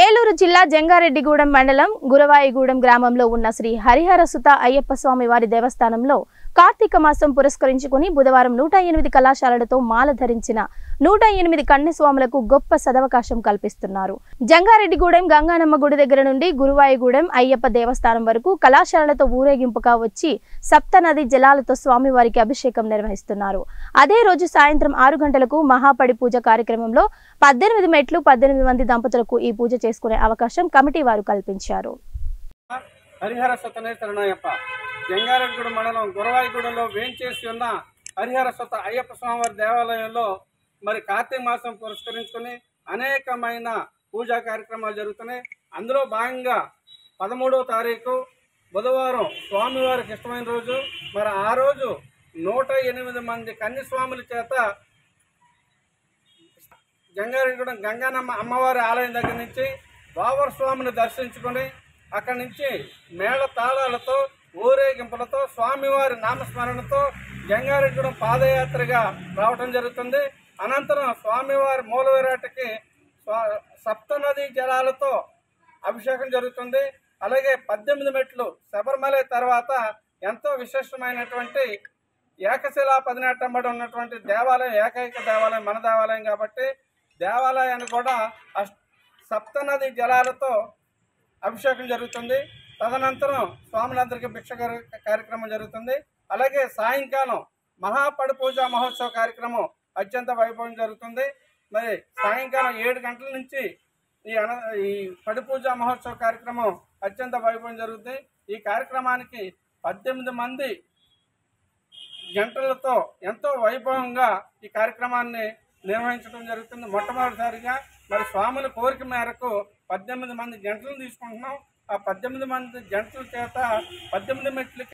ఏలూరు జిల్లా జంగారెడ్డిగూడెం మండలం గురవాయిగూడెం గ్రామంలో ఉన్న శ్రీ హరిహర సుత అయ్యప్ప స్వామి వారి దేవస్థానంలో కార్తీక మాసం పురస్కరించుకుని బుధవారం 108 కళాశాలలతో మాల ధరించిన 108 కన్యస్వాములకు గొప్ప సదవకాశం కల్పిస్తున్నారు. జంగారెడ్డిగూడెం గంగానమ్మ గుడి దగ్గర నుండి గురువాయిగూడెం అయ్యప్ప దేవస్థానం వరకు కళాశాలలతో ఊరేగింపుగా వచ్చి సప్తనది జలాలతో స్వామివారికి అభిషేకం నిర్వహిస్తున్నారు. అదే రోజు సాయంత్రం 6 గంటలకు మహాపడి పూజ కార్యక్రమంలో 18 మెట్లు 18 మంది దంపతులకు ఈ పూజ చేసుకునే అవకాశం కమిటీ వారు కల్పించారు. హరిహర సుత శరణయ్యప్ప జంగారెడ్డిగూడెం మండలం గురవాయిగూడెంలో వేంచేసి ఉన్న హరిహర సుత అయ్యప్ప స్వామివారి దేవాలయంలో మరి కార్తీక మాసం పురస్కరించుకుని అనేకమైన పూజా కార్యక్రమాలు జరుగుతున్నాయి. అందులో భాగంగా 13వ తారీఖు బుధవారం స్వామివారికి ఇష్టమైన రోజు. మరి ఆ రోజు 108 మంది కన్యస్వాముల చేత జంగారెడ్డిగూడెం గంగానమ్మ అమ్మవారి ఆలయం దగ్గర నుంచి వావర స్వామిని దర్శించుకొని అక్కడి నుంచి మేళ తాళాలతో ఊరేగింపులతో స్వామివారి నామస్మరణతో జంగారెడ్డిగూడెం పాదయాత్రగా రావటం జరుగుతుంది. అనంతరం స్వామివారి మూల విరాట్కి సప్తనది జలాలతో అభిషేకం జరుగుతుంది. అలాగే 18 మెట్లు శబరిమల తర్వాత ఎంతో విశేషమైనటువంటి ఏకశిలా 18 ఉన్నటువంటి దేవాలయం, ఏకైక దేవాలయం మన దేవాలయం కాబట్టి దేవాలయాన్ని కూడా సప్తనది జలాలతో అభిషేకం జరుగుతుంది. తదనంతరం స్వాములందరికీ భిక్ష కార్యక్రమం జరుగుతుంది. అలాగే సాయంకాలం మహాపడి పూజ మహోత్సవ కార్యక్రమం అత్యంత వైభవం జరుగుతుంది. మరి సాయంకాలం 7 గంటల నుంచి ఈ పడి పూజ మహోత్సవ కార్యక్రమం అత్యంత వైభవం జరుగుతుంది. ఈ కార్యక్రమానికి 18 మంది జంటలతో ఎంతో వైభవంగా ఈ కార్యక్రమాన్ని నిర్వహించడం జరుగుతుంది. మొట్టమొదటిసారిగా మరి స్వాముల కోరిక మేరకు 18 మంది జంటలను తీసుకుంటున్నాం. ఆ 18 మంది జంటల చేత 18 మెట్లకి